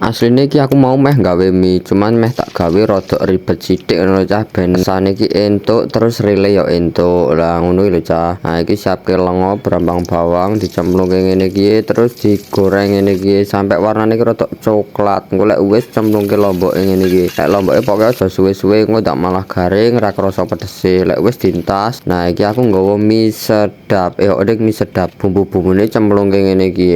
Asline iki aku mau meh gawe mie, cuman meh tak gawe rada ribet sithik ngono cah ben rasane iki entuk terus rile yo entuk. Lah ngono lho cah. Nah iki siapke lenga, brambang bawang dicemplungke ngene iki terus digoreng ngene iki sampai warnane iki rada coklat. Engko lek wis cemplungke lomboke ngene iki. Lek lomboke pokoke aja suwe-suwe engko tak malah garing ra krasa pedese. Lek wis dientas, nah iki aku nggawa mie sedap. Odeg mie sedap. Bumbu-bumbune cemplungke ngene iki.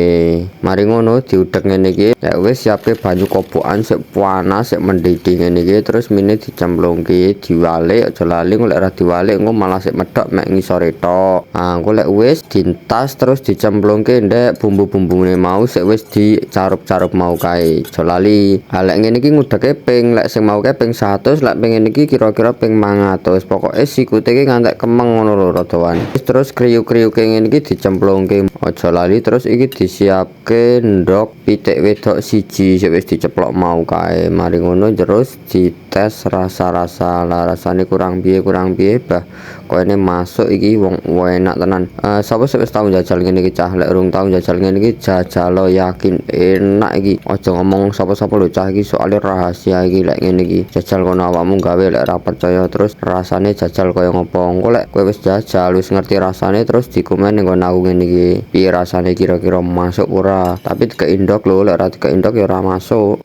Mari ngono diudek ngene iki. Lek wis siapke banyu kobokan sik panas sik mendidih ngene iki terus mine dicemplungke diwalik aja lali lek ora diwalik engko malah sik medhok mek ngisore tok. Ah engko lek wis dientas terus dicemplungke ndek bumbu-bumbune mau sik wis dicarup-carup mau kae aja lali. Ha lek ngene iki ngudeke ping lek sing mau kae ping 100 lek ping ngene iki kira-kira ping 500 pokoke sikute iki ngantek kemeng ngono lho rada terus kriuk-kriuke ngene iki dicemplungke aja lali terus iki disiapke ndok pitik wedok siji sik wis diceplok mau kae. Mari ngono terus dites rasa-rasa lah rasane kurang piye bah koene masuk iki wong enak tenan. Sapa sing wis tau njajal ngene iki cah lek urung tau njajal ngene iki jajal yakin enak iki. Aja ngomong sapa-sapa lho cah iki soalnya rahasia iki lek ngene iki. Jajal kono awakmu gawe lek ora percaya terus rasane jajal kaya ngopo. Engko lek kowe wis jajal wis ngerti rasane terus dikomen nggon aku ngene iki. Piye rasane kira-kira masuk ora? Tapi dikek indok lho lek ora dikek indok ya ora masuk.